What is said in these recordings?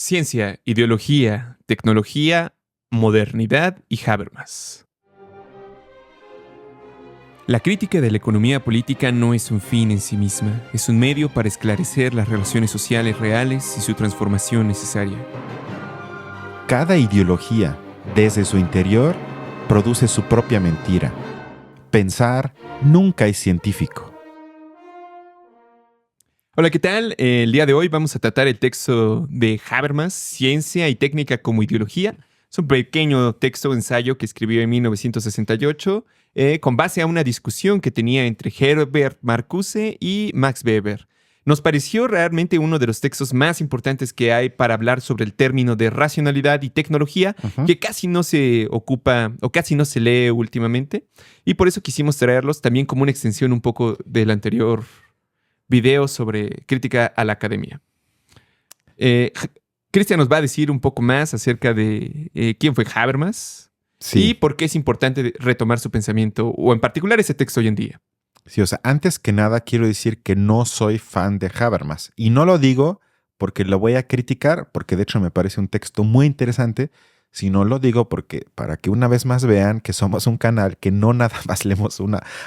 Ciencia, ideología, tecnología, modernidad y Habermas. La crítica de la economía política no es un fin en sí misma, es un medio para esclarecer las relaciones sociales reales y su transformación necesaria. Cada ideología, desde su interior, produce su propia mentira. Pensar nunca es científico. Hola, ¿qué tal? El día de hoy vamos a tratar el texto de Habermas, Ciencia y Técnica como Ideología. Es un pequeño texto o ensayo que escribió en 1968 con base a una discusión que tenía entre Herbert Marcuse y Max Weber. Nos pareció realmente uno de los textos más importantes que hay para hablar sobre el término de racionalidad y tecnología, que casi no se ocupa o casi no se lee últimamente. Y por eso quisimos traerlos también como una extensión un poco del anterior video sobre crítica a la academia. Cristian nos va a decir un poco más acerca de quién fue Habermas y por qué es importante retomar su pensamiento, o en particular ese texto hoy en día. Sí, o sea, antes que nada quiero decir que no soy fan de Habermas. Y no lo digo porque lo voy a criticar, porque de hecho me parece un texto muy interesante, sino lo digo porque para que una vez más vean que somos un canal que no nada más leemos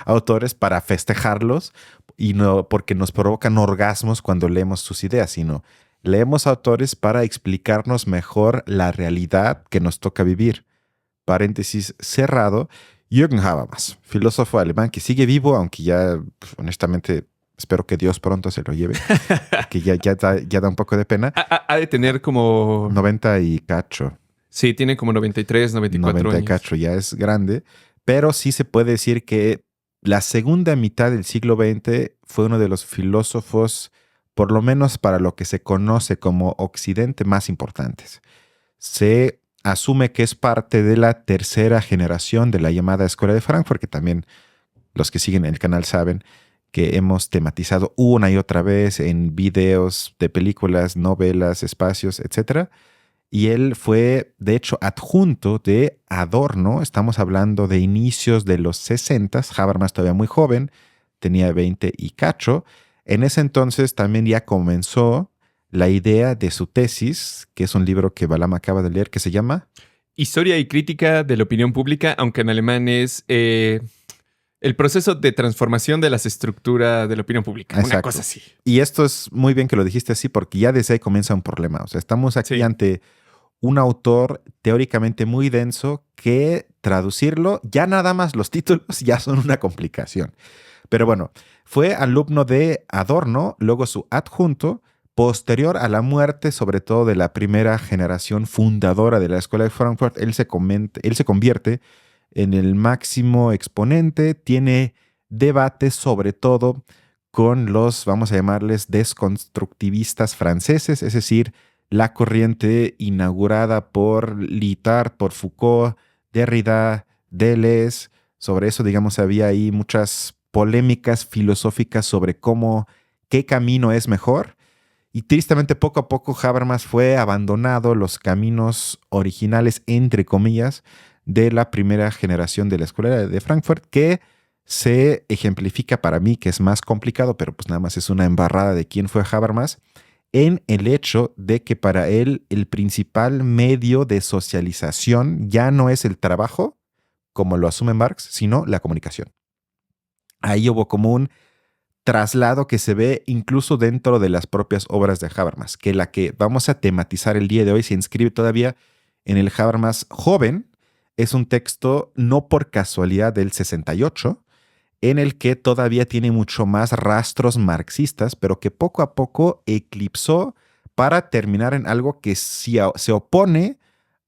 autores para festejarlos y no porque nos provocan orgasmos cuando leemos sus ideas, sino leemos autores para explicarnos mejor la realidad que nos toca vivir. Paréntesis cerrado. Jürgen Habermas, filósofo alemán que sigue vivo, aunque ya, honestamente, espero que Dios pronto se lo lleve, que ya da un poco de pena. Ha de tener como 90 y cacho. Sí, tiene como 93, 94 90 y años. cacho, ya es grande, pero sí se puede decir que la segunda mitad del siglo XX fue uno de los filósofos, por lo menos para lo que se conoce como Occidente, más importantes. Se asume que es parte de la tercera generación de la llamada Escuela de Frankfurt, que también los que siguen el canal saben que hemos tematizado una y otra vez en videos de películas, novelas, espacios, etc. Y él fue, de hecho, adjunto de Adorno. Estamos hablando de inicios de los 60, Habermas todavía muy joven, tenía 20 y cacho. En ese entonces también ya comenzó la idea de su tesis, que es un libro que Balam acaba de leer, que se llama Historia y crítica de la opinión pública, aunque en alemán es el proceso de transformación de las estructuras de la opinión pública. Exacto. Una cosa así. Y esto es muy bien que lo dijiste así, porque ya desde ahí comienza un problema. O sea, estamos aquí ante un autor teóricamente muy denso que traducirlo, ya nada más los títulos ya son una complicación. Pero bueno, fue alumno de Adorno, luego su adjunto. Posterior a la muerte, sobre todo de la primera generación fundadora de la Escuela de Frankfurt, él se convierte en el máximo exponente, tiene debates sobre todo con los, vamos a llamarles, desconstructivistas franceses, es decir, la corriente inaugurada por Lyotard, por Foucault, Derrida, Deleuze. Sobre eso, digamos, había ahí muchas polémicas filosóficas sobre qué camino es mejor. Y tristemente, poco a poco, Habermas fue abandonado los caminos originales, entre comillas, de la primera generación de la Escuela de Frankfurt, que se ejemplifica para mí, que es más complicado, pero pues nada más es una embarrada de quién fue Habermas, en el hecho de que para él el principal medio de socialización ya no es el trabajo, como lo asume Marx, sino la comunicación. Ahí hubo como un traslado que se ve incluso dentro de las propias obras de Habermas, que la que vamos a tematizar el día de hoy se inscribe todavía en el Habermas joven. Es un texto no por casualidad del 68, en el que todavía tiene mucho más rastros marxistas, pero que poco a poco eclipsó para terminar en algo que sí se opone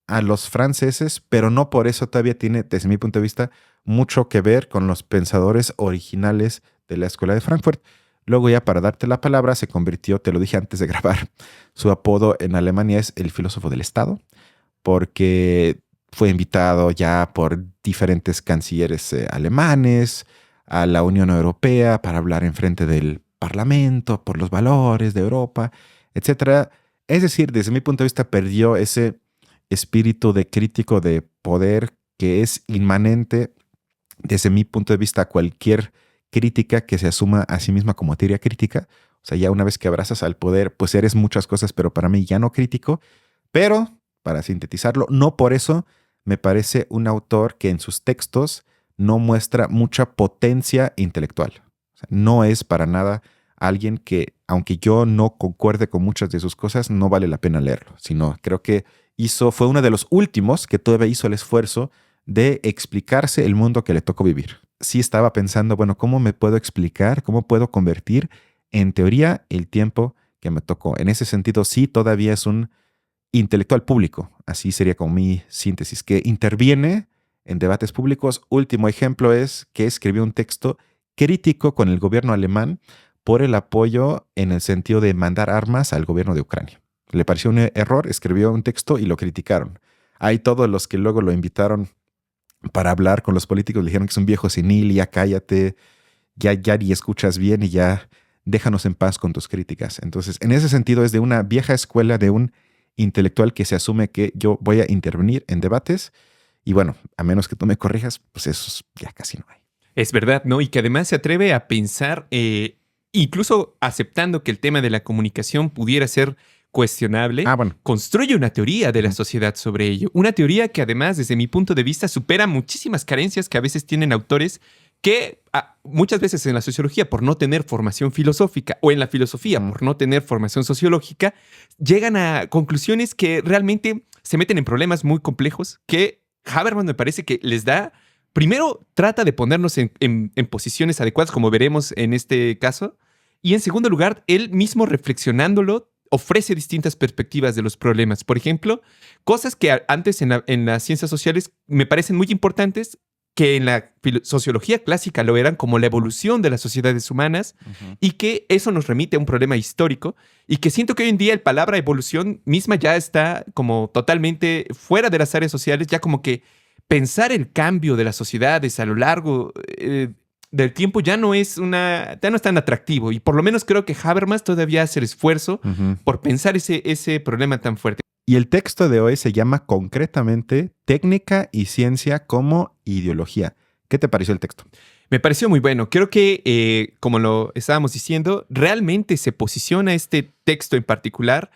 a los franceses, pero no por eso todavía tiene, desde mi punto de vista, mucho que ver con los pensadores originales de la Escuela de Frankfurt. Luego ya para darte la palabra se convirtió, te lo dije antes de grabar, su apodo en Alemania es el filósofo del Estado, porque fue invitado ya por diferentes cancilleres alemanes a la Unión Europea para hablar en frente del Parlamento por los valores de Europa, etc. Es decir, desde mi punto de vista perdió ese espíritu de crítico de poder que es inmanente desde mi punto de vista a cualquier crítica que se asuma a sí misma como teoría crítica. O sea, ya una vez que abrazas al poder, pues eres muchas cosas, pero para mí ya no crítico. Pero, para sintetizarlo, no por eso me parece un autor que en sus textos no muestra mucha potencia intelectual. O sea, no es para nada alguien que, aunque yo no concuerde con muchas de sus cosas, no vale la pena leerlo, sino creo que fue uno de los últimos que todavía hizo el esfuerzo de explicarse el mundo que le tocó vivir. Sí estaba pensando, bueno, ¿cómo me puedo explicar? ¿Cómo puedo convertir en teoría el tiempo que me tocó? En ese sentido, sí, todavía es un intelectual público. Así sería como mi síntesis, que interviene en debates públicos. Último ejemplo es que escribió un texto crítico con el gobierno alemán por el apoyo en el sentido de mandar armas al gobierno de Ucrania. Le pareció un error, escribió un texto y lo criticaron. Hay todos los que luego lo invitaron para hablar con los políticos, le dijeron que es un viejo senil, ya cállate, ya ni escuchas bien y ya déjanos en paz con tus críticas. Entonces, en ese sentido es de una vieja escuela, de un intelectual que se asume que yo voy a intervenir en debates y bueno, a menos que tú me corrijas, pues eso ya casi no hay. Es verdad, ¿no? Y que además se atreve a pensar, incluso aceptando que el tema de la comunicación pudiera ser cuestionable, construye una teoría de la sociedad sobre ello. Una teoría que además, desde mi punto de vista, supera muchísimas carencias que a veces tienen autores que muchas veces en la sociología, por no tener formación filosófica, o en la filosofía, por no tener formación sociológica, llegan a conclusiones que realmente se meten en problemas muy complejos que Habermas me parece que les da. Primero, trata de ponernos en posiciones adecuadas, como veremos en este caso. Y en segundo lugar, él mismo reflexionándolo, ofrece distintas perspectivas de los problemas. Por ejemplo, cosas que antes en las ciencias sociales me parecen muy importantes, que en la sociología clásica lo eran, como la evolución de las sociedades humanas, y que eso nos remite a un problema histórico, y que siento que hoy en día la palabra evolución misma ya está como totalmente fuera de las áreas sociales, ya como que pensar el cambio de las sociedades a lo largo del tiempo ya no es tan atractivo. Y por lo menos creo que Habermas todavía hace el esfuerzo por pensar ese problema tan fuerte. Y el texto de hoy se llama concretamente Técnica y Ciencia como Ideología. ¿Qué te pareció el texto? Me pareció muy bueno. Creo que, como lo estábamos diciendo, realmente se posiciona este texto en particular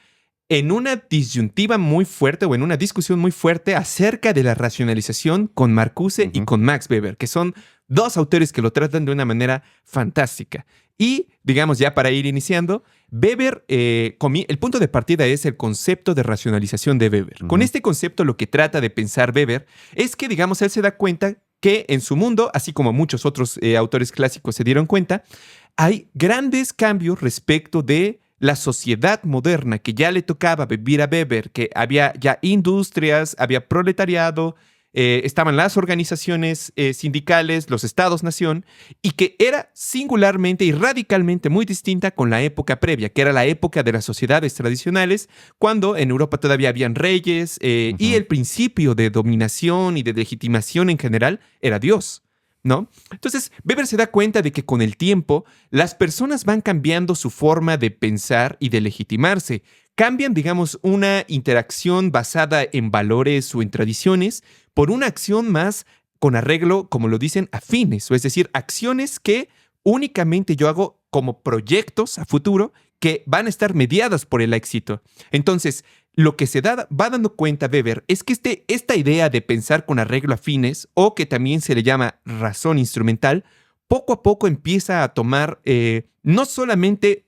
en una disyuntiva muy fuerte o en una discusión muy fuerte acerca de la racionalización con Marcuse y con Max Weber, que son dos autores que lo tratan de una manera fantástica. Y, digamos, ya para ir iniciando, Weber, el punto de partida es el concepto de racionalización de Weber. Con este concepto lo que trata de pensar Weber es que, digamos, él se da cuenta que en su mundo, así como muchos otros autores clásicos se dieron cuenta, hay grandes cambios respecto de la sociedad moderna que ya le tocaba vivir a Weber, que había ya industrias, había proletariado, estaban las organizaciones sindicales, los estados-nación, y que era singularmente y radicalmente muy distinta con la época previa, que era la época de las sociedades tradicionales, cuando en Europa todavía habían reyes y el principio de dominación y de legitimación en general era Dios, ¿no? Entonces, Weber se da cuenta de que con el tiempo las personas van cambiando su forma de pensar y de legitimarse. Cambian, digamos, una interacción basada en valores o en tradiciones por una acción más con arreglo, como lo dicen, a fines, o es decir, acciones que únicamente yo hago como proyectos a futuro que van a estar mediadas por el éxito. Entonces, lo que se va dando cuenta Weber es que esta idea de pensar con arreglo a fines, o que también se le llama razón instrumental, poco a poco empieza a tomar no solamente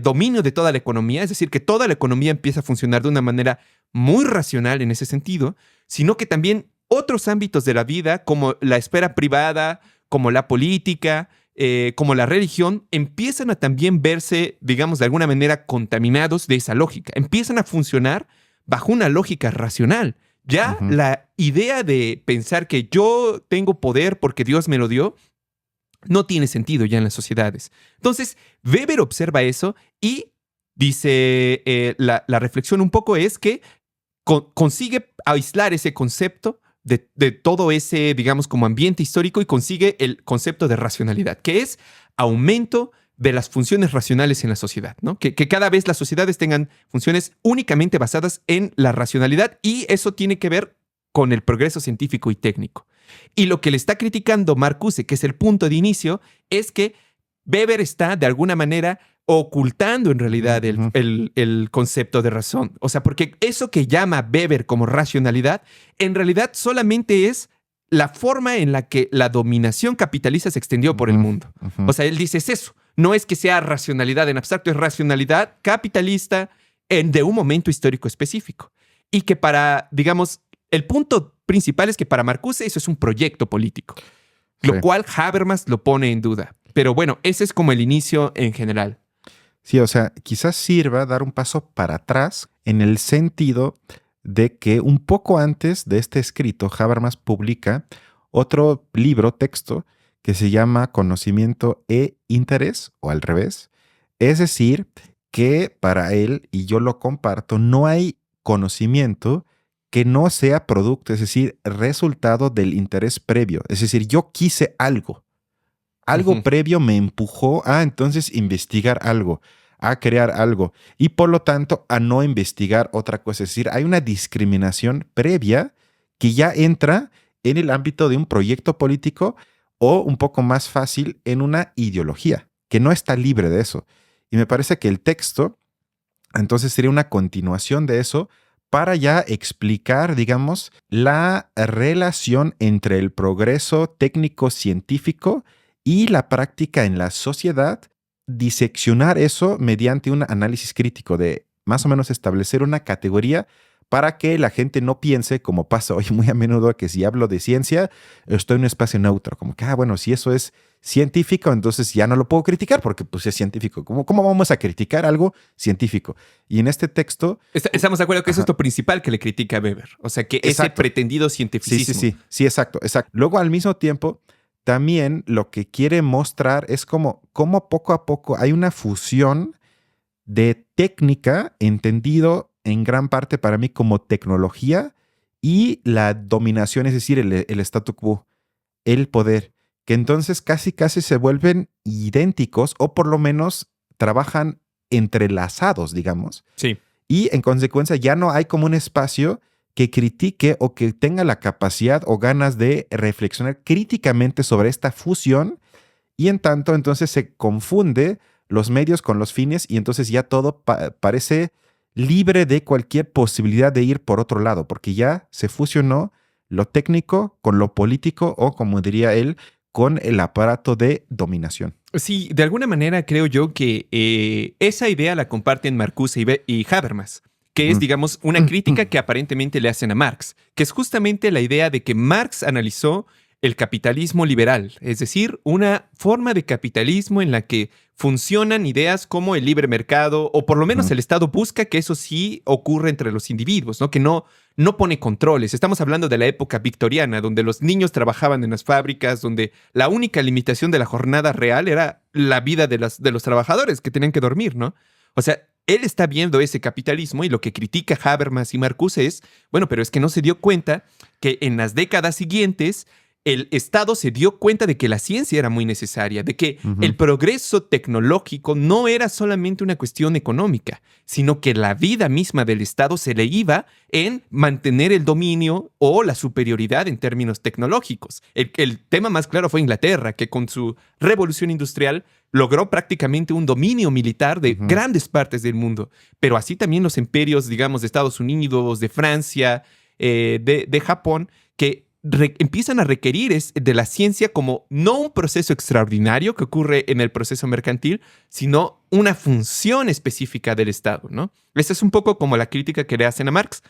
dominio de toda la economía, es decir, que toda la economía empieza a funcionar de una manera muy racional en ese sentido, sino que también otros ámbitos de la vida, como la esfera privada, como la política, como la religión, empiezan a también verse, digamos, de alguna manera contaminados de esa lógica. Empiezan a funcionar bajo una lógica racional. Ya la idea de pensar que yo tengo poder porque Dios me lo dio, no tiene sentido ya en las sociedades. Entonces, Weber observa eso y dice, la reflexión un poco es que consigue aislar ese concepto de todo ese, digamos, como ambiente histórico, y consigue el concepto de racionalidad, que es aumento de las funciones racionales en la sociedad, ¿no? Que cada vez las sociedades tengan funciones únicamente basadas en la racionalidad, y eso tiene que ver con el progreso científico y técnico. Y lo que le está criticando Marcuse, que es el punto de inicio, es que Weber está de alguna manera ocultando en realidad el concepto de razón. O sea, porque eso que llama Weber como racionalidad, en realidad solamente es la forma en la que la dominación capitalista se extendió por el mundo. O sea, él dice es eso. No es que sea racionalidad en abstracto, es racionalidad capitalista de un momento histórico específico. Y que para, digamos, el punto principal es que para Marcuse eso es un proyecto político, lo cual Habermas lo pone en duda. Pero bueno, ese es como el inicio en general. Sí, o sea, quizás sirva dar un paso para atrás en el sentido de que un poco antes de este escrito, Habermas publica otro libro, texto, que se llama Conocimiento e Interés, o al revés. Es decir, que para él, y yo lo comparto, no hay conocimiento que no sea producto, es decir, resultado del interés previo. Es decir, yo quise algo. Algo previo me empujó a entonces investigar algo, a crear algo y por lo tanto a no investigar otra cosa. Es decir, hay una discriminación previa que ya entra en el ámbito de un proyecto político o un poco más fácil en una ideología, que no está libre de eso. Y me parece que el texto entonces sería una continuación de eso para ya explicar, digamos, la relación entre el progreso técnico-científico y la práctica en la sociedad, diseccionar eso mediante un análisis crítico de más o menos establecer una categoría para que la gente no piense, como pasa hoy muy a menudo, que si hablo de ciencia, estoy en un espacio neutro. Como que, bueno, si eso es científico, entonces ya no lo puedo criticar porque pues es científico. ¿Cómo vamos a criticar algo científico? Y en este texto... Estamos de acuerdo que eso es lo principal que le critica a Weber. O sea, que ese pretendido cientificismo. Sí, exacto. Luego, al mismo tiempo, también lo que quiere mostrar es cómo poco a poco hay una fusión de técnica, entendido en gran parte para mí como tecnología, y la dominación, es decir, el statu quo, el poder, que entonces casi se vuelven idénticos o por lo menos trabajan entrelazados, digamos. Sí. Y en consecuencia ya no hay como un espacio que critique o que tenga la capacidad o ganas de reflexionar críticamente sobre esta fusión, y en tanto entonces se confunde los medios con los fines y entonces ya todo parece libre de cualquier posibilidad de ir por otro lado, porque ya se fusionó lo técnico con lo político o, como diría él, con el aparato de dominación. Sí, de alguna manera creo yo que esa idea la comparten Marcuse y Habermas, que es, digamos, una crítica que aparentemente le hacen a Marx, que es justamente la idea de que Marx analizó el capitalismo liberal, es decir, una forma de capitalismo en la que funcionan ideas como el libre mercado, o por lo menos el Estado busca que eso sí ocurra entre los individuos, ¿no? Que no pone controles. Estamos hablando de la época victoriana, donde los niños trabajaban en las fábricas, donde la única limitación de la jornada real era la vida de los trabajadores que tenían que dormir, ¿no? O sea, él está viendo ese capitalismo y lo que critica Habermas y Marcuse es, bueno, pero es que no se dio cuenta que en las décadas siguientes el Estado se dio cuenta de que la ciencia era muy necesaria, de que el progreso tecnológico no era solamente una cuestión económica, sino que la vida misma del Estado se le iba en mantener el dominio o la superioridad en términos tecnológicos. El tema más claro fue Inglaterra, que con su revolución industrial logró prácticamente un dominio militar de grandes partes del mundo. Pero así también los imperios, digamos, de Estados Unidos, de Francia, de Japón, que empiezan a requerir de la ciencia como no un proceso extraordinario que ocurre en el proceso mercantil, sino una función específica del Estado, ¿no? Esa es un poco como la crítica que le hacen a Marx,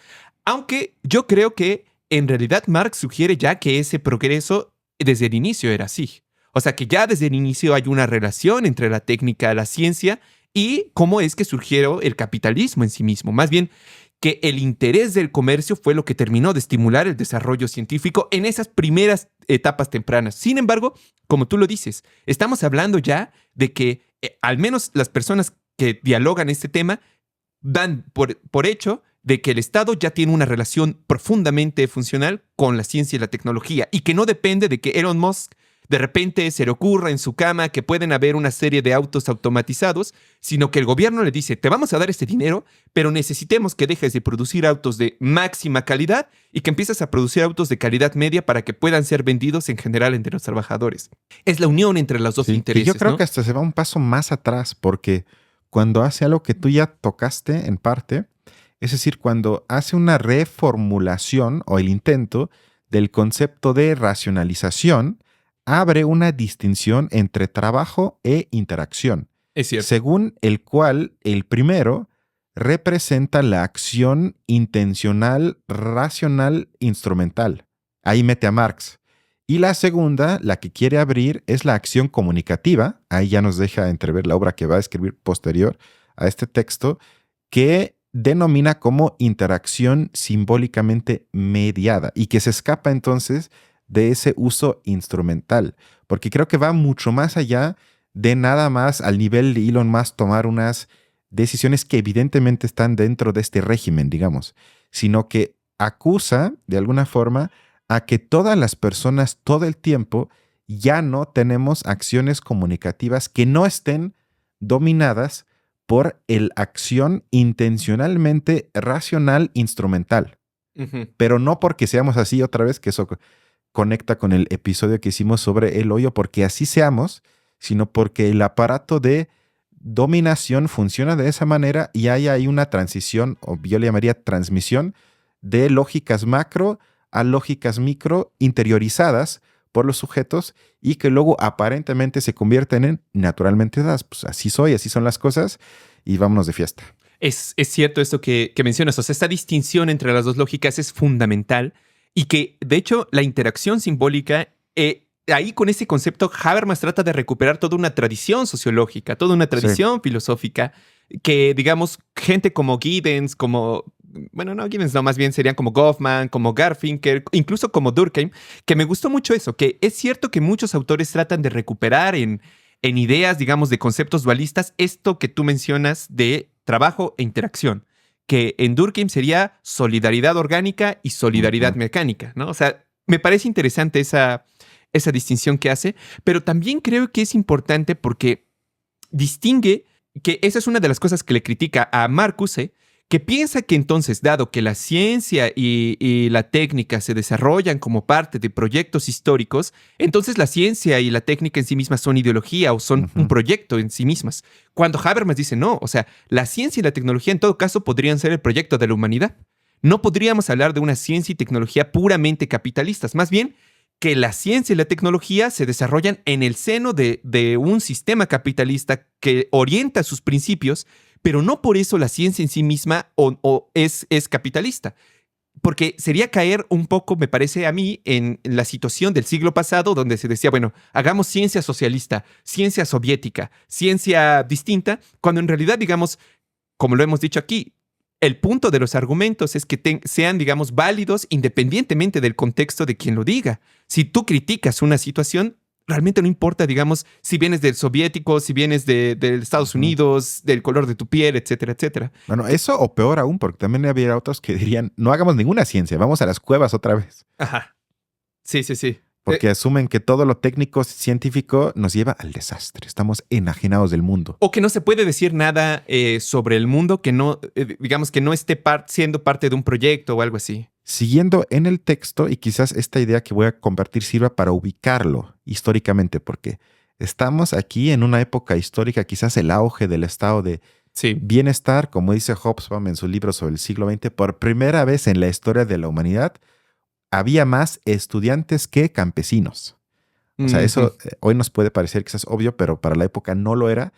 aunque yo creo que en realidad Marx sugiere ya que ese progreso desde el inicio era así. O sea, que ya desde el inicio hay una relación entre la técnica, la ciencia y cómo es que surgió el capitalismo en sí mismo. Más bien, que el interés del comercio fue lo que terminó de estimular el desarrollo científico en esas primeras etapas tempranas. Sin embargo, como tú lo dices, estamos hablando ya de que al menos las personas que dialogan este tema dan por hecho de que el Estado ya tiene una relación profundamente funcional con la ciencia y la tecnología y que no depende de que Elon Musk de repente se le ocurra en su cama que pueden haber una serie de autos automatizados, sino que el gobierno le dice, te vamos a dar este dinero, pero necesitemos que dejes de producir autos de máxima calidad y que empieces a producir autos de calidad media para que puedan ser vendidos en general entre los trabajadores. Es la unión entre los dos intereses. Y yo creo ¿no? que hasta se va un paso más atrás, porque cuando hace algo que tú ya tocaste en parte, es decir, cuando hace una reformulación o el intento del concepto de racionalización, abre una distinción entre trabajo e interacción, Es cierto. según el cual el primero representa la acción intencional, racional, instrumental. Ahí mete a Marx. Y la segunda, la que quiere abrir, es la acción comunicativa. Ahí ya nos deja entrever la obra que va a escribir posterior a este texto, que denomina como interacción simbólicamente mediada y que se escapa entonces de ese uso instrumental, porque creo que va mucho más allá de nada más al nivel de Elon Musk tomar unas decisiones que evidentemente están dentro de este régimen, digamos, sino que acusa de alguna forma a que todas las personas todo el tiempo ya no tenemos acciones comunicativas que no estén dominadas por el acción intencionalmente racional instrumental. Pero no porque seamos así otra vez, que eso conecta con el episodio que hicimos sobre el hoyo, porque así seamos, sino porque el aparato de dominación funciona de esa manera y hay ahí una transición, o yo le llamaría transmisión, de lógicas macro a lógicas micro interiorizadas por los sujetos y que luego aparentemente se convierten en naturalmente dadas. Pues así soy, así son las cosas y vámonos de fiesta. Es cierto esto que mencionas. O sea, esta distinción entre las dos lógicas es fundamental y que, de hecho, la interacción simbólica, ahí con ese concepto, Habermas trata de recuperar toda una tradición sociológica, toda una tradición filosófica que, digamos, gente como Giddens, bueno, no Giddens, no, más bien serían como Goffman, como Garfinkel, incluso como Durkheim, que me gustó mucho eso, que es cierto que muchos autores tratan de recuperar en ideas, digamos, de conceptos dualistas, esto que tú mencionas de trabajo e interacción, que en Durkheim sería solidaridad orgánica y solidaridad mecánica, ¿no? O sea, me parece interesante esa distinción que hace, pero también creo que es importante porque distingue que esa es una de las cosas que le critica a Marcuse, que piensa que entonces, dado que la ciencia y la técnica se desarrollan como parte de proyectos históricos, entonces la ciencia y la técnica en sí mismas son ideología o son un proyecto en sí mismas. Cuando Habermas dice no, o sea, la ciencia y la tecnología en todo caso podrían ser el proyecto de la humanidad. No podríamos hablar de una ciencia y tecnología puramente capitalistas, más bien que la ciencia y la tecnología se desarrollan en el seno de un sistema capitalista que orienta sus principios, pero no por eso la ciencia en sí misma es capitalista. Porque sería caer un poco, me parece a mí, en la situación del siglo pasado donde se decía, bueno, hagamos ciencia socialista, ciencia soviética, ciencia distinta, cuando en realidad, digamos, como lo hemos dicho aquí, el punto de los argumentos es que sean, digamos, válidos independientemente del contexto de quien lo diga. Si tú criticas una situación, realmente no importa, digamos, si vienes del soviético, si vienes de Estados Unidos, del color de tu piel, etcétera, etcétera. Bueno, eso o peor aún, porque también habría otros que dirían, no hagamos ninguna ciencia, vamos a las cuevas otra vez. Ajá. Sí, sí, sí. Porque asumen que todo lo técnico científico nos lleva al desastre. Estamos enajenados del mundo. O que no se puede decir nada sobre el mundo que no, digamos, que no esté siendo parte de un proyecto o algo así. Siguiendo en el texto, y quizás esta idea que voy a compartir sirva para ubicarlo históricamente, porque estamos aquí en una época histórica, quizás el auge del estado de bienestar, como dice Hobsbawm en su libro sobre el siglo XX, por primera vez en la historia de la humanidad, había más estudiantes que campesinos. O sea, eso hoy nos puede parecer quizás obvio, pero para la época no lo era.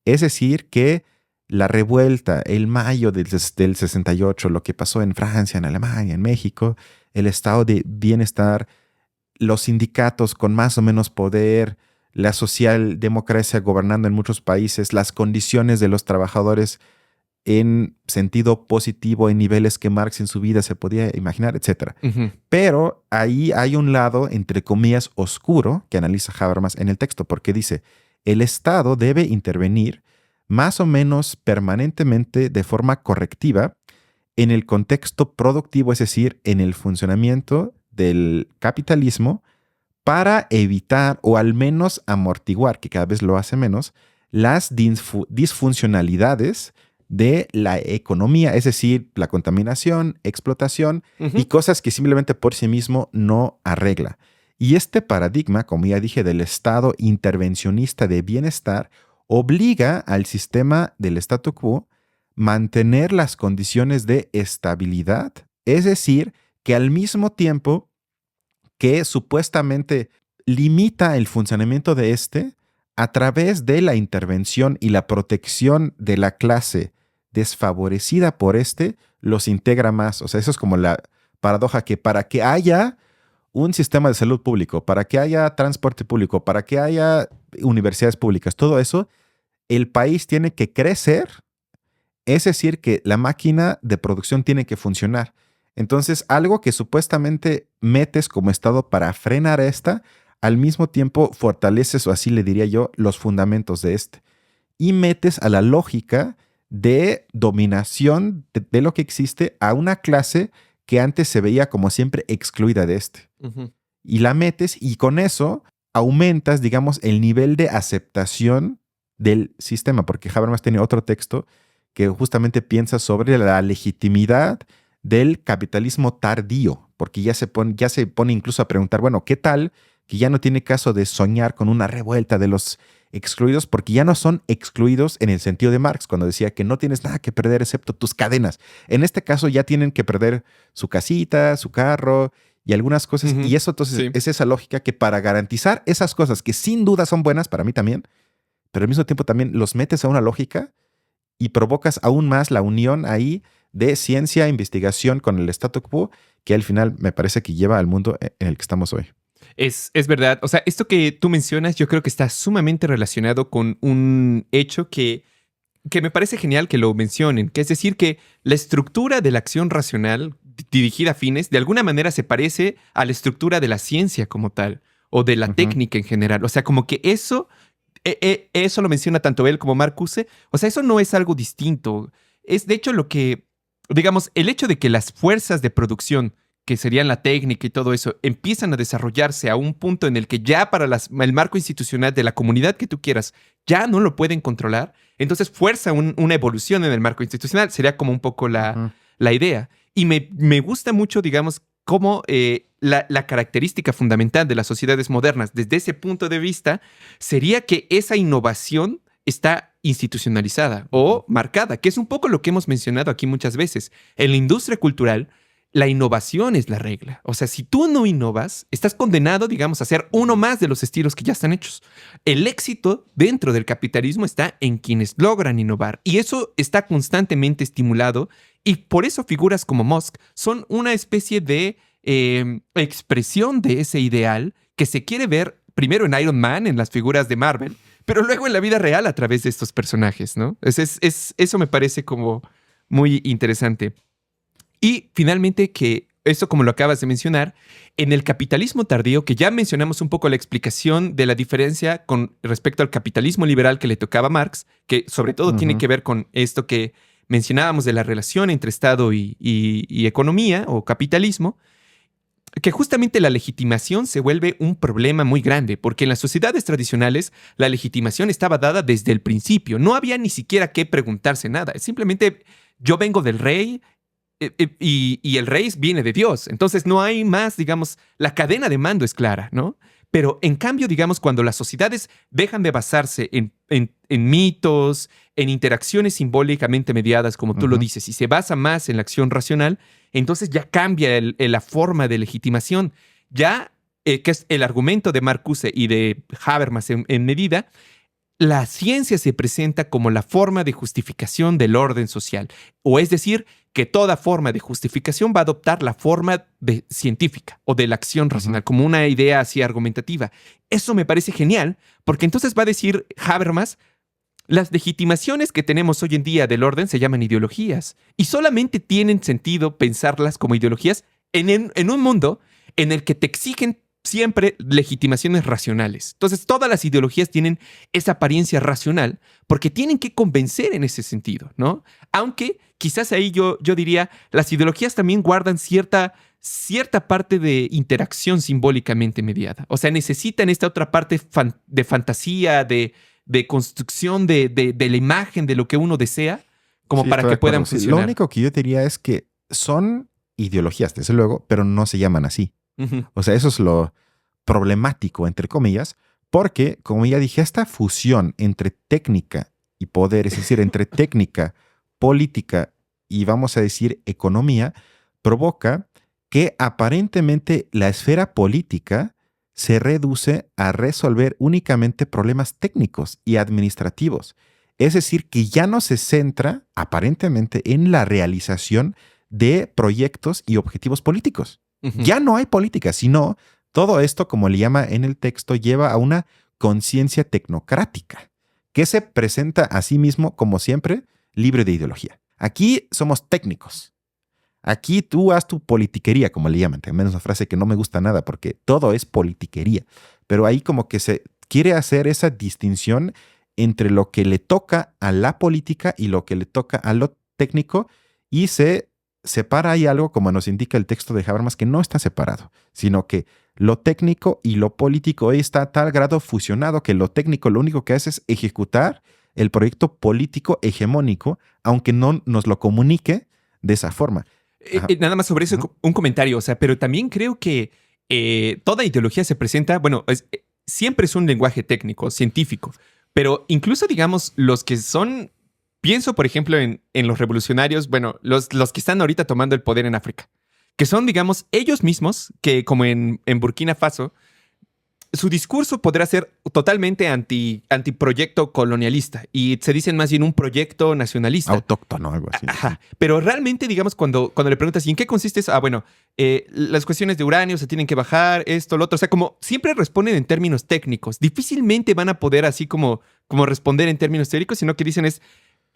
Es decir, que la revuelta, el mayo del 68, lo que pasó en Francia, en Alemania, en México, el estado de bienestar, los sindicatos con más o menos poder, la socialdemocracia gobernando en muchos países, las condiciones de los trabajadores en sentido positivo, en niveles que Marx en su vida se podía imaginar, etc. Pero ahí hay un lado, entre comillas, oscuro que analiza Habermas en el texto, porque dice, el Estado debe intervenir más o menos permanentemente de forma correctiva en el contexto productivo, es decir, en el funcionamiento del capitalismo, para evitar o al menos amortiguar, que cada vez lo hace menos, las disfuncionalidades de la economía, es decir, la contaminación, explotación y cosas que simplemente por sí mismo no arregla. Y este paradigma, como ya dije, del Estado intervencionista de bienestar, obliga al sistema del statu quo mantener las condiciones de estabilidad, es decir, que al mismo tiempo que supuestamente limita el funcionamiento de a través de la intervención y la protección de la clase desfavorecida por los integra más. O sea, eso es como la paradoja que para que haya un sistema de salud público, para que haya transporte público, para que haya universidades públicas, todo eso, el país tiene que crecer, es decir, que la máquina de producción tiene que funcionar. Entonces, algo que supuestamente metes como Estado para frenar al mismo tiempo fortaleces, o así le diría yo, los fundamentos de y metes a la lógica de dominación de lo que existe a una clase que antes se veía como siempre excluida de Uh-huh. Y la metes y con eso aumentas, digamos, el nivel de aceptación del sistema, porque Habermas tiene otro texto que justamente piensa sobre la legitimidad del capitalismo tardío, porque ya se pone incluso a preguntar, bueno, ¿qué tal que ya no tiene caso de soñar con una revuelta de los excluidos, porque ya no son excluidos en el sentido de Marx, cuando decía que no tienes nada que perder excepto tus cadenas? En este caso ya tienen que perder su casita, su carro y algunas cosas, Uh-huh. y eso entonces es esa lógica que para garantizar esas cosas que sin duda son buenas para mí también, pero al mismo tiempo también los metes a una lógica y provocas aún más la unión ahí de ciencia, investigación con el statu quo, que al final me parece que lleva al mundo en el que estamos hoy. Es verdad. O sea, esto que tú mencionas yo creo que está sumamente relacionado con un hecho que me parece genial que lo mencionen, que es decir que la estructura de la acción racional dirigida a fines de alguna manera se parece a la estructura de la ciencia como tal o de la técnica en general. O sea, como que eso lo menciona tanto él como Marcuse. O sea, eso no es algo distinto. Es de hecho lo que, digamos, el hecho de que las fuerzas de producción, que serían la técnica y todo eso, empiezan a desarrollarse a un punto en el que ya para el marco institucional de la comunidad que tú quieras, ya no lo pueden controlar, entonces fuerza una evolución en el marco institucional. Sería como un poco la idea. Y me gusta mucho, digamos, cómo la característica fundamental de las sociedades modernas, desde ese punto de vista, sería que esa innovación está institucionalizada o marcada, que es un poco lo que hemos mencionado aquí muchas veces. En la industria cultural, la innovación es la regla. O sea, si tú no innovas, estás condenado, digamos, a ser uno más de los estilos que ya están hechos. El éxito dentro del capitalismo está en quienes logran innovar. Y eso está constantemente estimulado. Y por eso figuras como Musk son una especie de expresión de ese ideal que se quiere ver primero en Iron Man, en las figuras de Marvel, pero luego en la vida real a través de estos personajes, ¿no? Eso me parece como muy interesante. Y finalmente que eso, como lo acabas de mencionar, en el capitalismo tardío, que ya mencionamos un poco la explicación de la diferencia con respecto al capitalismo liberal que le tocaba a Marx, que sobre todo tiene que ver con esto que mencionábamos de la relación entre Estado y economía o capitalismo, que justamente la legitimación se vuelve un problema muy grande, porque en las sociedades tradicionales la legitimación estaba dada desde el principio. No había ni siquiera que preguntarse nada. Simplemente yo vengo del rey, y el rey viene de Dios. Entonces no hay más, digamos, la cadena de mando es clara, ¿no? Pero en cambio, digamos, cuando las sociedades dejan de basarse en mitos, en interacciones simbólicamente mediadas, como tú lo dices, y se basa más en la acción racional, entonces ya cambia la forma de legitimación. Ya, que es el argumento de Marcuse y de Habermas en medida, la ciencia se presenta como la forma de justificación del orden social, o es decir, que toda forma de justificación va a adoptar la forma científica o de la acción racional, como una idea así argumentativa. Eso me parece genial, porque entonces va a decir Habermas, las legitimaciones que tenemos hoy en día del orden se llaman ideologías, y solamente tienen sentido pensarlas como ideologías en un mundo en el que te exigen siempre legitimaciones racionales. Entonces, todas las ideologías tienen esa apariencia racional porque tienen que convencer en ese sentido, ¿no? Aunque quizás ahí yo diría, las ideologías también guardan cierta parte de interacción simbólicamente mediada. O sea, necesitan esta otra parte de fantasía, de construcción de la imagen de lo que uno desea, como para que puedan funcionar. Lo único que yo diría es que son ideologías, desde luego, pero no se llaman así. O sea, eso es lo problemático, entre comillas, Porque, como ya dije, esta fusión entre técnica y poder, es decir, entre técnica, política y vamos a decir economía, provoca que aparentemente la esfera política se reduce a resolver únicamente problemas técnicos y administrativos. Es decir, que ya no se centra aparentemente en la realización de proyectos y objetivos políticos. Ya no hay política, sino todo esto, como le llama en el texto, lleva a una conciencia tecnocrática que se presenta a sí mismo, como siempre, libre de ideología. Aquí somos técnicos. Aquí tú haz tu politiquería, como le llaman. También es una frase que no me gusta nada porque todo es politiquería. Pero ahí como que se quiere hacer esa distinción entre lo que le toca a la política y lo que le toca a lo técnico y se separa ahí algo, como nos indica el texto de Habermas, que no está separado, sino que lo técnico y lo político está a tal grado fusionado que lo técnico lo único que hace es ejecutar el proyecto político hegemónico, aunque no nos lo comunique de esa forma. Nada más sobre eso, un comentario, o sea, pero también creo que toda ideología se presenta, bueno, siempre es un lenguaje técnico, científico, pero incluso, digamos, los que son, pienso, por ejemplo, en los revolucionarios, bueno, los que están ahorita tomando el poder en África, que son, digamos, ellos mismos, que como en Burkina Faso, su discurso podrá ser totalmente antiproyecto colonialista y se dicen más bien un proyecto nacionalista. Autóctono, algo así. Ajá. Pero realmente, digamos, cuando le preguntas, ¿y en qué consiste eso? Ah, bueno, las cuestiones de uranio se tienen que bajar, esto, lo otro. O sea, como siempre responden en términos técnicos. Difícilmente van a poder así como responder en términos teóricos, sino que dicen es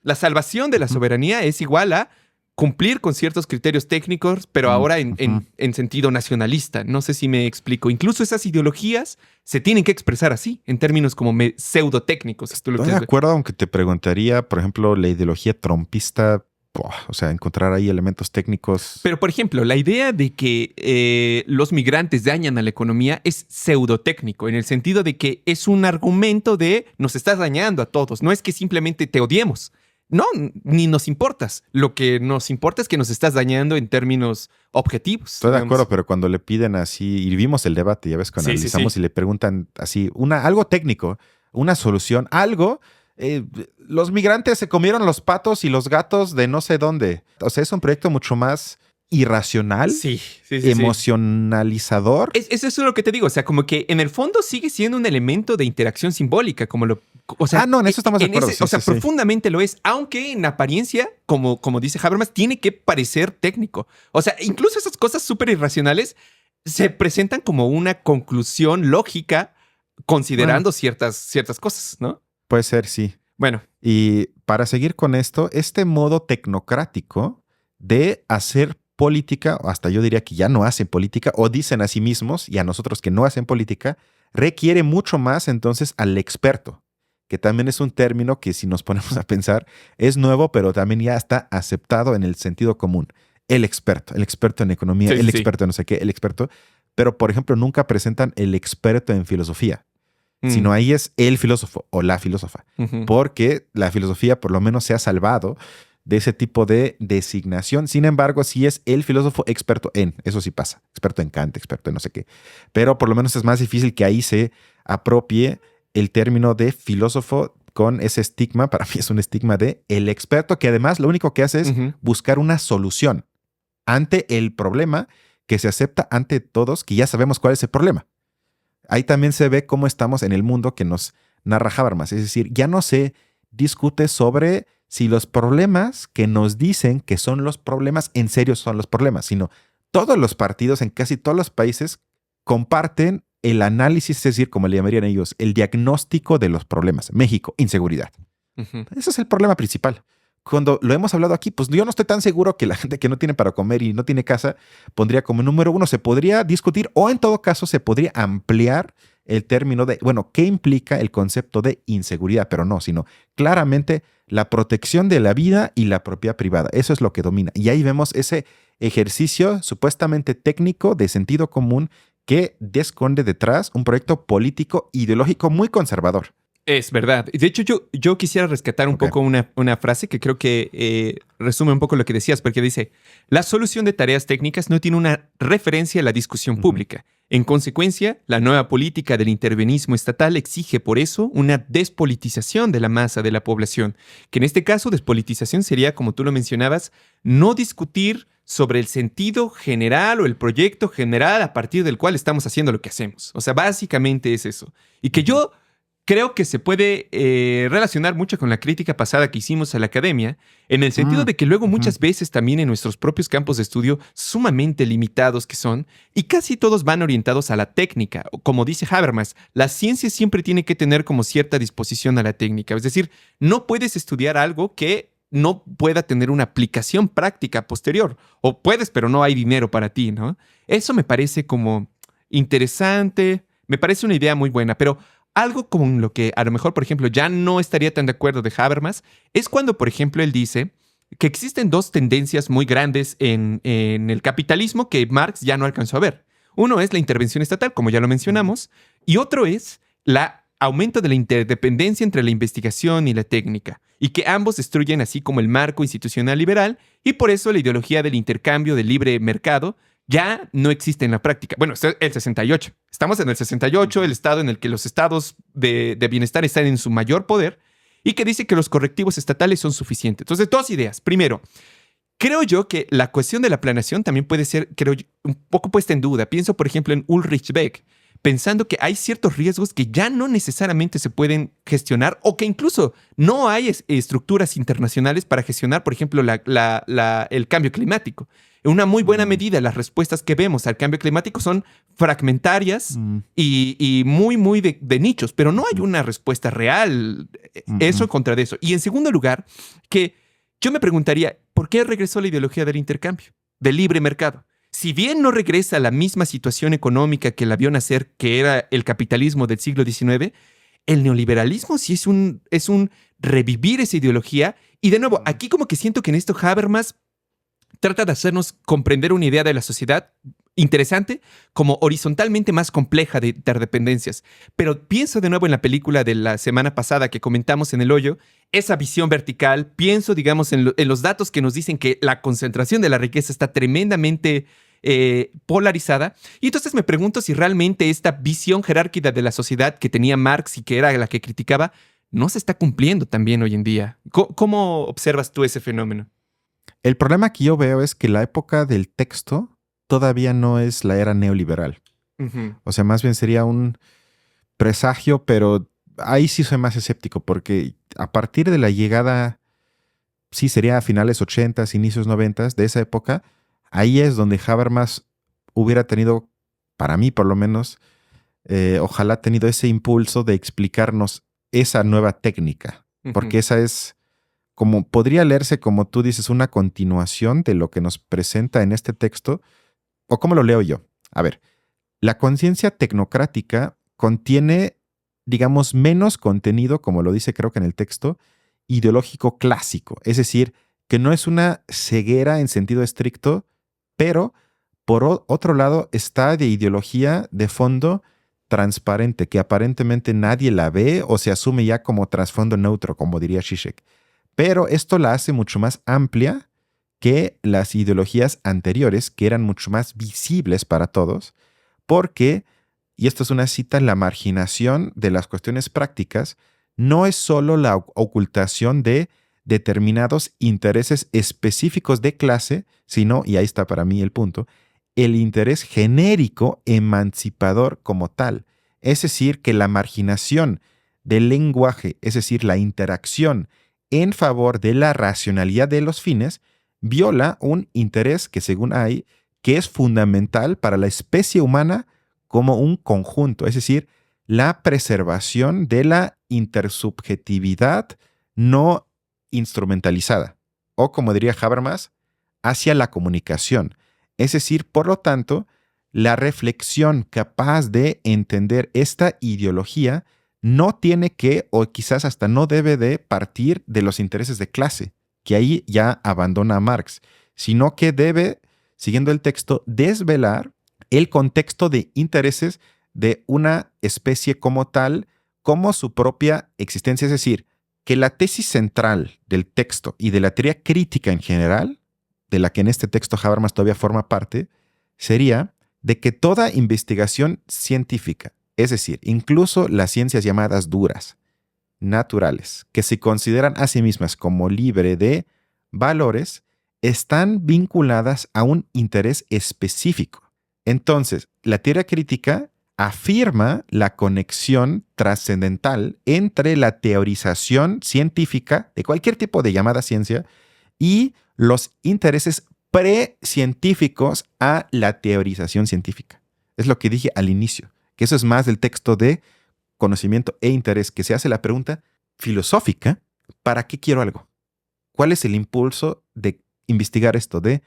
la salvación de la soberanía es igual a cumplir con ciertos criterios técnicos, pero ahora en sentido nacionalista. No sé si me explico. Incluso esas ideologías se tienen que expresar así, en términos como pseudotécnicos. Estoy de acuerdo, aunque te preguntaría, por ejemplo, la ideología trumpista, o sea, encontrar ahí elementos técnicos. Pero, por ejemplo, la idea de que los migrantes dañan a la economía es pseudotécnico, en el sentido de que es un argumento de nos estás dañando a todos. No es que simplemente te odiemos. No, ni nos importas. Lo que nos importa es que nos estás dañando en términos objetivos. Estoy de acuerdo, pero cuando le piden así, y vimos el debate, ya ves, cuando analizamos y le preguntan así, algo técnico, una solución, algo, los migrantes se comieron los patos y los gatos de no sé dónde. O sea, es un proyecto mucho más irracional, emocionalizador. Eso es lo que te digo, o sea, como que en el fondo sigue siendo un elemento de interacción simbólica, como lo... O sea, no, en eso estamos de acuerdo. Profundamente lo es, aunque en apariencia, como dice Habermas, tiene que parecer técnico. O sea, incluso esas cosas súper irracionales se presentan como una conclusión lógica considerando ciertas cosas, ¿no? Puede ser, sí. Bueno. Y para seguir con esto, este modo tecnocrático de hacer política, o hasta yo diría que ya no hacen política, o dicen a sí mismos y a nosotros que no hacen política, requiere mucho más entonces al experto, que también es un término que si nos ponemos a pensar es nuevo, pero también ya está aceptado en el sentido común. El experto en economía, experto en no sé qué, el experto. Pero, por ejemplo, nunca presentan el experto en filosofía, sino ahí es el filósofo o la filósofa, porque la filosofía por lo menos se ha salvado de ese tipo de designación. Sin embargo, sí es el filósofo experto en, eso sí pasa, experto en Kant, experto en no sé qué. Pero por lo menos es más difícil que ahí se apropie el término de filósofo con ese estigma. Para mí es un estigma de el experto, que además lo único que hace es buscar una solución ante el problema que se acepta ante todos, que ya sabemos cuál es el problema. Ahí también se ve cómo estamos en el mundo que nos narra Habermas. Es decir, ya no se discute sobre si los problemas que nos dicen que son los problemas en serio son los problemas, sino todos los partidos en casi todos los países comparten el análisis, es decir, como le llamarían ellos, el diagnóstico de los problemas. México, inseguridad. Ese es el problema principal. Cuando lo hemos hablado aquí, pues yo no estoy tan seguro que la gente que no tiene para comer y no tiene casa pondría como número uno. Se podría discutir o en todo caso se podría ampliar el término de, bueno, ¿qué implica el concepto de inseguridad? Pero no, sino claramente la protección de la vida y la propiedad privada. Eso es lo que domina. Y ahí vemos ese ejercicio supuestamente técnico de sentido común que esconde detrás un proyecto político ideológico muy conservador. Es verdad. De hecho, yo quisiera rescatar un poco una frase que creo que resume un poco lo que decías, porque dice, la solución de tareas técnicas no tiene una referencia a la discusión pública. En consecuencia, la nueva política del intervenismo estatal exige por eso una despolitización de la masa de la población, que en este caso despolitización sería, como tú lo mencionabas, no discutir sobre el sentido general o el proyecto general a partir del cual estamos haciendo lo que hacemos. O sea, básicamente es eso. Y que yo creo que se puede relacionar mucho con la crítica pasada que hicimos a la academia, en el sentido de que luego muchas veces también en nuestros propios campos de estudio, sumamente limitados que son, y casi todos van orientados a la técnica. Como dice Habermas, la ciencia siempre tiene que tener como cierta disposición a la técnica. Es decir, no puedes estudiar algo que no pueda tener una aplicación práctica posterior. O puedes, pero no hay dinero para ti, ¿no? Eso me parece como interesante, me parece una idea muy buena, pero algo con lo que a lo mejor, por ejemplo, ya no estaría tan de acuerdo de Habermas es cuando, por ejemplo, él dice que existen dos tendencias muy grandes en el capitalismo que Marx ya no alcanzó a ver. Uno es la intervención estatal, como ya lo mencionamos, y otro es el aumento de la interdependencia entre la investigación y la técnica, y que ambos destruyen así como el marco institucional liberal, y por eso la ideología del intercambio del libre mercado ya no existe en la práctica. Bueno, es el 68. Estamos en el 68, el estado en el que los estados de bienestar están en su mayor poder y que dice que los correctivos estatales son suficientes. Entonces, dos ideas. Primero, creo yo que la cuestión de la planeación también puede ser, creo yo, un poco puesta en duda. Pienso, por ejemplo, en Ulrich Beck, pensando que hay ciertos riesgos que ya no necesariamente se pueden gestionar o que incluso no hay estructuras internacionales para gestionar, por ejemplo, el cambio climático. En una muy buena medida, las respuestas que vemos al cambio climático son fragmentarias y muy de nichos, pero no hay una respuesta real, eso contra de eso. Y en segundo lugar, que yo me preguntaría, ¿por qué regresó la ideología del intercambio, del libre mercado? Si bien no regresa a la misma situación económica que la vio nacer, que era el capitalismo del siglo XIX, el neoliberalismo sí es un revivir esa ideología. Y de nuevo, aquí como que siento que en esto Habermas trata de hacernos comprender una idea de la sociedad interesante, como horizontalmente más compleja de interdependencias. Pero pienso de nuevo en la película de la semana pasada que comentamos en El Hoyo, esa visión vertical, pienso, digamos, en los datos que nos dicen que la concentración de la riqueza está tremendamente polarizada. Y entonces me pregunto si realmente esta visión jerárquica de la sociedad que tenía Marx y que era la que criticaba, no se está cumpliendo también hoy en día. ¿Cómo observas tú ese fenómeno? El problema que yo veo es que la época del texto todavía no es la era neoliberal. O sea, más bien sería un presagio, pero ahí sí soy más escéptico, porque a partir de la llegada, sí sería a finales 80s, inicios 90s, de esa época, ahí es donde Habermas hubiera tenido, para mí por lo menos, ojalá tenido ese impulso de explicarnos esa nueva técnica, porque esa es, como podría leerse, como tú dices, una continuación de lo que nos presenta en este texto, o cómo lo leo yo. A ver, la conciencia tecnocrática contiene, digamos, menos contenido, como lo dice creo que en el texto, ideológico clásico, es decir, que no es una ceguera en sentido estricto, pero por otro lado está de ideología de fondo transparente, que aparentemente nadie la ve o se asume ya como trasfondo neutro, como diría Zizek. Pero esto la hace mucho más amplia que las ideologías anteriores, que eran mucho más visibles para todos, porque, y esto es una cita, la marginación de las cuestiones prácticas no es solo la ocultación de determinados intereses específicos de clase, sino, y ahí está para mí el punto, el interés genérico emancipador como tal. Es decir, que la marginación del lenguaje, es decir, la interacción en favor de la racionalidad de los fines, viola un interés que según hay, que es fundamental para la especie humana como un conjunto, es decir, la preservación de la intersubjetividad no instrumentalizada, o como diría Habermas, hacia la comunicación. Es decir, por lo tanto, la reflexión capaz de entender esta ideología no tiene que, o quizás hasta no debe de partir de los intereses de clase, que ahí ya abandona a Marx, sino que debe, siguiendo el texto, desvelar el contexto de intereses de una especie como tal, como su propia existencia. Es decir, que la tesis central del texto y de la teoría crítica en general, de la que en este texto Habermas todavía forma parte, sería de que toda investigación científica, es decir, incluso las ciencias llamadas duras, naturales, que se consideran a sí mismas como libre de valores, están vinculadas a un interés específico. Entonces, la teoría crítica afirma la conexión trascendental entre la teorización científica de cualquier tipo de llamada ciencia y los intereses precientíficos a la teorización científica. Es lo que dije al inicio, que eso es más del texto de conocimiento e interés, que se hace la pregunta filosófica: ¿para qué quiero algo? ¿Cuál es el impulso de investigar esto, de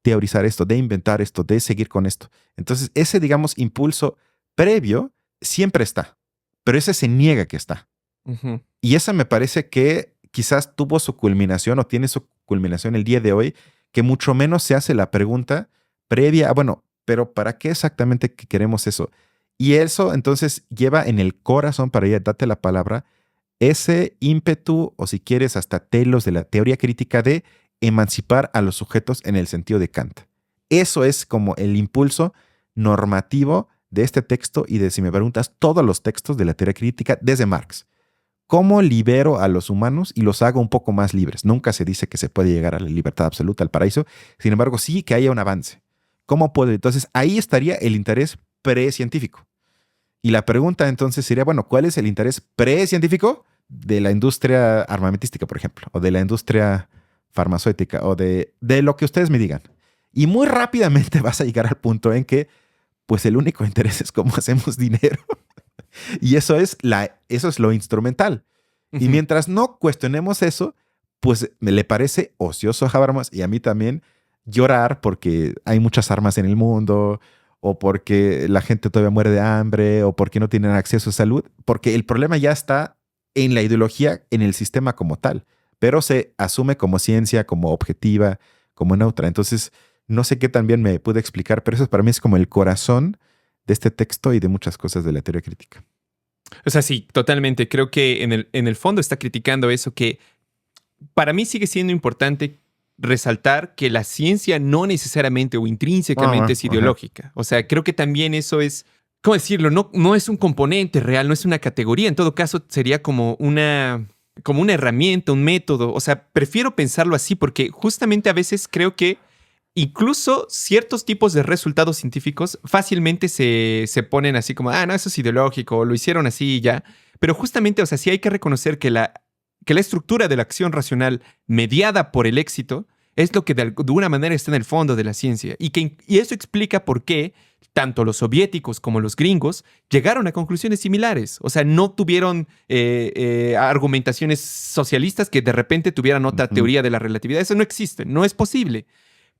teorizar esto, de inventar esto, de seguir con esto? Entonces, ese, digamos, impulso previo siempre está, pero ese se niega que está. Uh-huh. Y esa me parece que quizás tuvo su culminación o tiene su culminación el día de hoy, que mucho menos se hace la pregunta previa a, bueno, pero ¿para qué exactamente queremos eso? Y eso entonces lleva en el corazón, para ya darte la palabra, ese ímpetu, o si quieres hasta telos de la teoría crítica, de emancipar a los sujetos en el sentido de Kant. Eso es como el impulso normativo de este texto y de, si me preguntas, todos los textos de la teoría crítica desde Marx. ¿Cómo libero a los humanos y los hago un poco más libres? Nunca se dice que se puede llegar a la libertad absoluta, al paraíso. Sin embargo, sí que haya un avance. ¿Cómo puedo? Entonces, ahí estaría el interés precientífico. Y la pregunta entonces sería, bueno, ¿cuál es el interés precientífico de la industria armamentística, por ejemplo? O de la industria farmacéutica, o de lo que ustedes me digan. Y muy rápidamente vas a llegar al punto en que, pues, el único interés es cómo hacemos dinero. Y eso es lo instrumental. Uh-huh. Y mientras no cuestionemos eso, pues me le parece ocioso a Habermas, y a mí también, llorar porque hay muchas armas en el mundo, o porque la gente todavía muere de hambre, o porque no tienen acceso a salud, porque el problema ya está en la ideología, en el sistema como tal, pero se asume como ciencia, como objetiva, como neutra. Entonces, no sé qué tan bien me pude explicar, pero eso para mí es como el corazón de este texto y de muchas cosas de la teoría crítica. O sea, sí, totalmente. Creo que en el fondo está criticando eso, que para mí sigue siendo importante resaltar que la ciencia no necesariamente o intrínsecamente es ideológica. O sea, creo que también eso es, ¿cómo decirlo? No es un componente real, no es una categoría. En todo caso, sería como una herramienta, un método. O sea, prefiero pensarlo así porque justamente a veces creo que incluso ciertos tipos de resultados científicos fácilmente se ponen así como, no, eso es ideológico, lo hicieron así y ya. Pero justamente, o sea, sí hay que reconocer que la estructura de la acción racional mediada por el éxito es lo que de alguna manera está en el fondo de la ciencia. Y eso explica por qué tanto los soviéticos como los gringos llegaron a conclusiones similares. O sea, no tuvieron argumentaciones socialistas que de repente tuvieran otra teoría de la relatividad. Eso no existe, no es posible.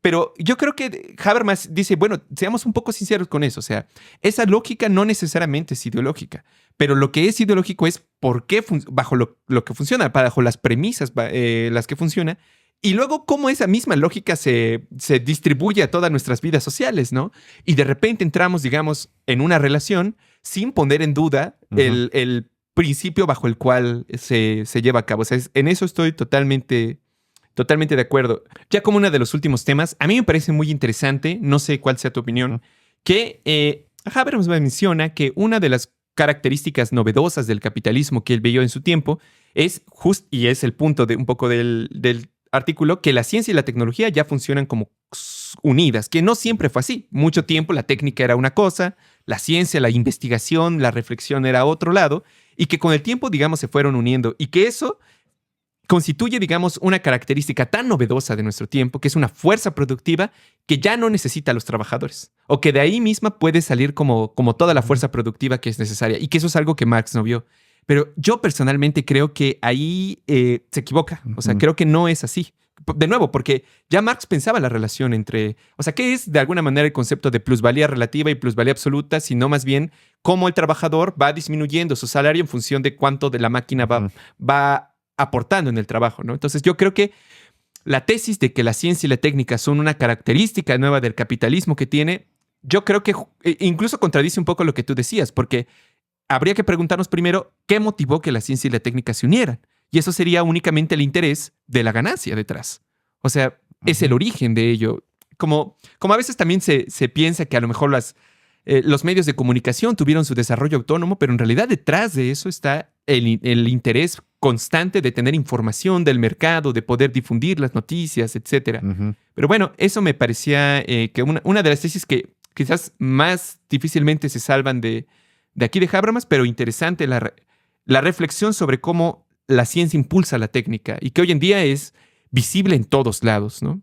Pero yo creo que Habermas dice, bueno, seamos un poco sinceros con eso. O sea, esa lógica no necesariamente es ideológica, pero lo que es ideológico es por qué bajo lo que funciona, bajo las premisas las que funciona, y luego cómo esa misma lógica se distribuye a todas nuestras vidas sociales, ¿no? Y de repente entramos, digamos, en una relación sin poner en duda el principio bajo el cual se lleva a cabo. O sea, en eso estoy totalmente de acuerdo. Ya como uno de los últimos temas, a mí me parece muy interesante, no sé cuál sea tu opinión, que Habermas menciona que una de las características novedosas del capitalismo que él vio en su tiempo es y es el punto de un poco del artículo, que la ciencia y la tecnología ya funcionan como unidas, que no siempre fue así. Mucho tiempo la técnica era una cosa, la ciencia, la investigación, la reflexión era otro lado, y que con el tiempo, digamos, se fueron uniendo, y que eso constituye, digamos, una característica tan novedosa de nuestro tiempo, que es una fuerza productiva que ya no necesita a los trabajadores, o que de ahí misma puede salir como toda la fuerza productiva que es necesaria, y que eso es algo que Marx no vio. Pero yo personalmente creo que ahí se equivoca. O sea, creo que no es así. De nuevo, porque ya Marx pensaba la relación entre, o sea, ¿qué es de alguna manera el concepto de plusvalía relativa y plusvalía absoluta? Sino más bien cómo el trabajador va disminuyendo su salario en función de cuánto de la máquina va aportando en el trabajo, ¿no? Entonces yo creo que la tesis de que la ciencia y la técnica son una característica nueva del capitalismo que tiene, yo creo que incluso contradice un poco lo que tú decías, porque habría que preguntarnos primero qué motivó que la ciencia y la técnica se unieran. Y eso sería únicamente el interés de la ganancia detrás. O sea, es el origen de ello. como a veces también se piensa que a lo mejor los medios de comunicación tuvieron su desarrollo autónomo, pero en realidad detrás de eso está el interés constante de tener información del mercado, de poder difundir las noticias, etcétera. Ujú. Pero bueno, eso me parecía que una de las tesis que quizás más difícilmente se salvan de aquí de Habermas, pero interesante la reflexión sobre cómo la ciencia impulsa la técnica y que hoy en día es visible en todos lados, ¿no?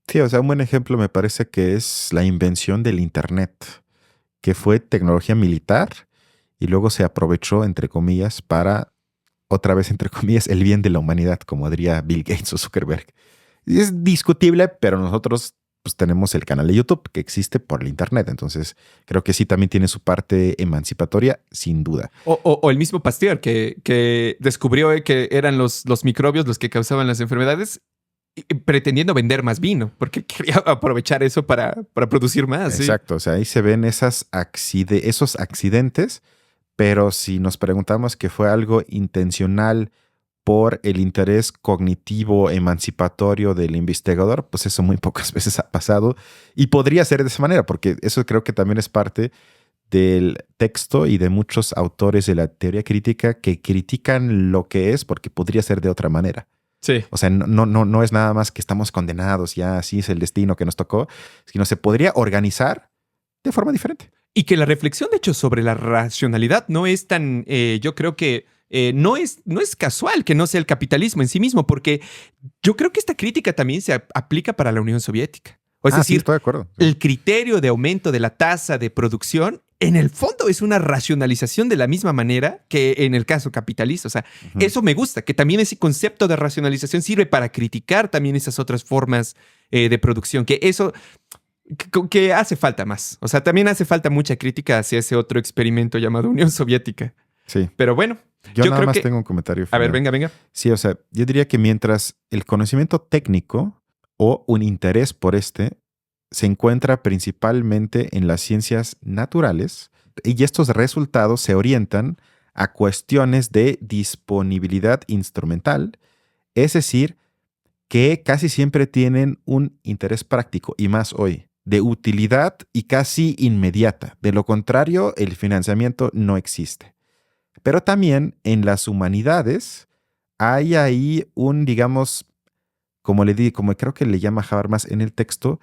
Sí, o sea, un buen ejemplo me parece que es la invención del Internet, que fue tecnología militar y luego se aprovechó, entre comillas, para, otra vez, entre comillas, el bien de la humanidad, como diría Bill Gates o Zuckerberg. Y es discutible, pero nosotros pues tenemos el canal de YouTube que existe por el Internet. Entonces, creo que sí también tiene su parte emancipatoria, sin duda. O el mismo Pasteur que descubrió que eran los microbios los que causaban las enfermedades, pretendiendo vender más vino, porque quería aprovechar eso para producir más. Exacto, o sea, ahí se ven esos accidentes, pero si nos preguntamos que fue algo intencional por el interés cognitivo emancipatorio del investigador, pues eso muy pocas veces ha pasado y podría ser de esa manera, porque eso creo que también es parte del texto y de muchos autores de la teoría crítica que critican lo que es porque podría ser de otra manera. Sí. O sea, no es nada más que estamos condenados, ya así es el destino que nos tocó, sino se podría organizar de forma diferente. Y que la reflexión, de hecho, sobre la racionalidad no es tan, yo creo que no es casual que no sea el capitalismo en sí mismo, porque yo creo que esta crítica también se aplica para la Unión Soviética. O es Sí, decir, estoy de acuerdo. el criterio de aumento de la tasa de producción, en el fondo es una racionalización de la misma manera que en el caso capitalista. O sea, eso me gusta, que también ese concepto de racionalización sirve para criticar también esas otras formas de producción, que eso que hace falta más. O sea, también hace falta mucha crítica hacia ese otro experimento llamado Unión Soviética. Sí. Pero bueno, Yo nada creo más que... tengo un comentario A ver, final. venga. Sí, o sea, yo diría que mientras el conocimiento técnico o un interés por este se encuentra principalmente en las ciencias naturales y estos resultados se orientan a cuestiones de disponibilidad instrumental, es decir, que casi siempre tienen un interés práctico y más hoy, de utilidad y casi inmediata. De lo contrario, el financiamiento no existe. Pero también en las humanidades hay ahí un, digamos, como creo que le llama Habermas en el texto,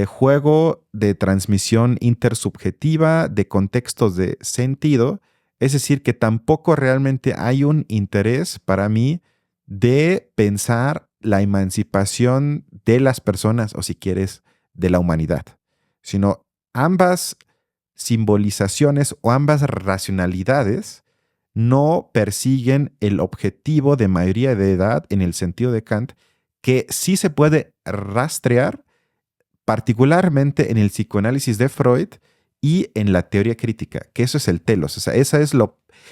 juego de transmisión intersubjetiva de contextos de sentido, es decir, que tampoco realmente hay un interés para mí de pensar la emancipación de las personas, o si quieres, de la humanidad, sino ambas simbolizaciones o ambas racionalidades no persiguen el objetivo de mayoría de edad en el sentido de Kant, que sí se puede rastrear particularmente en el psicoanálisis de Freud y en la teoría crítica, que eso es el telos, o sea, ese es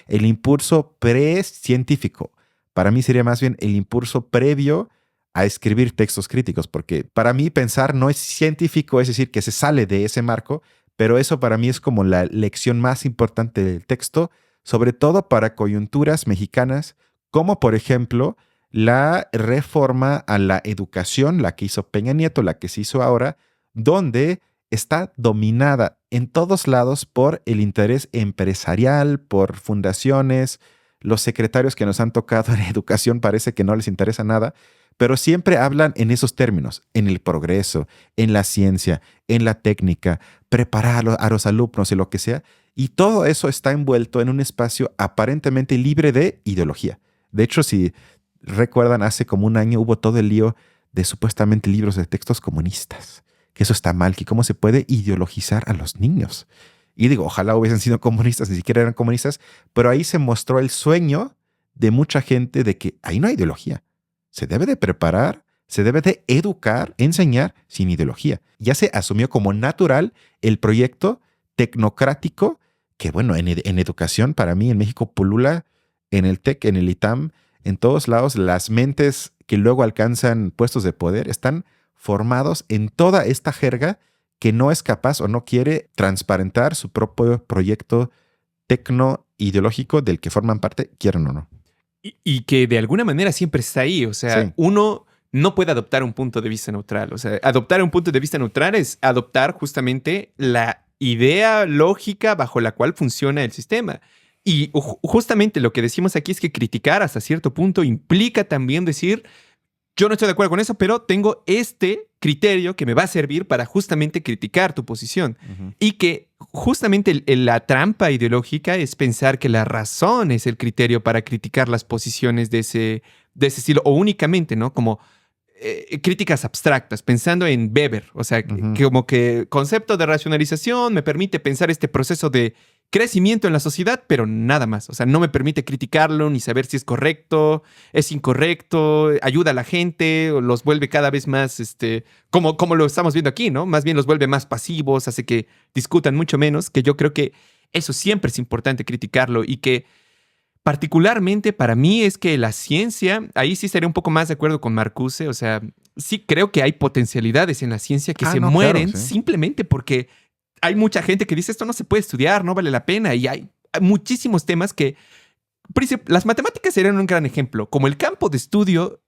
el impulso precientífico. Para mí sería más bien el impulso previo a escribir textos críticos, porque para mí pensar no es científico, es decir, que se sale de ese marco, pero eso para mí es como la lección más importante del texto, sobre todo para coyunturas mexicanas, como por ejemplo la reforma a la educación, la que hizo Peña Nieto, la que se hizo ahora, donde está dominada en todos lados por el interés empresarial, por fundaciones. Los secretarios que nos han tocado en educación parece que no les interesa nada, pero siempre hablan en esos términos, en el progreso, en la ciencia, en la técnica, preparar a los alumnos y lo que sea. Y todo eso está envuelto en un espacio aparentemente libre de ideología. De hecho, si recuerdan, hace como un año hubo todo el lío de supuestamente libros de textos comunistas, que eso está mal, que cómo se puede ideologizar a los niños. Y digo, ojalá hubiesen sido comunistas, ni siquiera eran comunistas, pero ahí se mostró el sueño de mucha gente de que ahí no hay ideología. Se debe de preparar, se debe de educar, enseñar sin ideología. Ya se asumió como natural el proyecto tecnocrático que, bueno, en educación para mí en México pulula, en el TEC, en el ITAM, en todos lados, las mentes que luego alcanzan puestos de poder están formados en toda esta jerga que no es capaz o no quiere transparentar su propio proyecto tecno-ideológico del que forman parte, quieran o no. Y que de alguna manera siempre está ahí. O sea, Sí. uno no puede adoptar un punto de vista neutral. O sea, adoptar un punto de vista neutral es adoptar justamente la idea lógica bajo la cual funciona el sistema. Y justamente lo que decimos aquí es que criticar hasta cierto punto implica también decir, yo no estoy de acuerdo con eso, pero tengo este criterio que me va a servir para justamente criticar tu posición. Ujú. Y que justamente la trampa ideológica es pensar que la razón es el criterio para criticar las posiciones de ese estilo, o únicamente, ¿no? Como críticas abstractas, pensando en Weber, o sea, Ujú. como que concepto de racionalización me permite pensar este proceso de crecimiento en la sociedad, pero nada más. O sea, no me permite criticarlo ni saber si es correcto, es incorrecto, ayuda a la gente, o los vuelve cada vez más, como lo estamos viendo aquí, ¿no? Más bien los vuelve más pasivos, hace que discutan mucho menos, que yo creo que eso siempre es importante criticarlo y que particularmente para mí es que la ciencia, ahí sí estaría un poco más de acuerdo con Marcuse, o sea, sí creo que hay potencialidades en la ciencia que se No, mueren claro, sí. simplemente porque hay mucha gente que dice esto no se puede estudiar, no vale la pena, y hay muchísimos temas que, las matemáticas serían un gran ejemplo, como el campo de estudio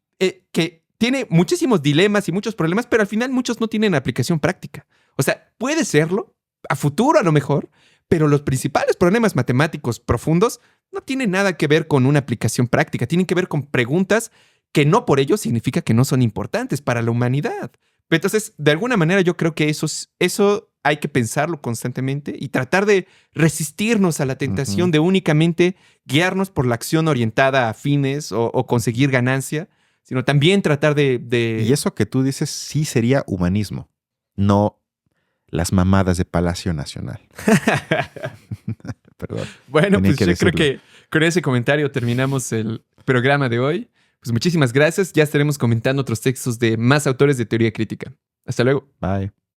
que tiene muchísimos dilemas y muchos problemas, pero al final muchos no tienen aplicación práctica. O sea, puede serlo, a futuro a lo mejor, pero los principales problemas matemáticos profundos no tienen nada que ver con una aplicación práctica, tienen que ver con preguntas que no por ello significa que no son importantes para la humanidad. Entonces, de alguna manera yo creo que eso hay que pensarlo constantemente y tratar de resistirnos a la tentación Ujú. de únicamente guiarnos por la acción orientada a fines o conseguir ganancia, sino también tratar Y eso que tú dices sí sería humanismo, no las mamadas de Palacio Nacional. Perdón, Bueno, tenía pues que yo creo decirlo. que con ese comentario terminamos el programa de hoy. Pues muchísimas gracias. Ya estaremos comentando otros textos de más autores de teoría crítica. Hasta luego. Bye.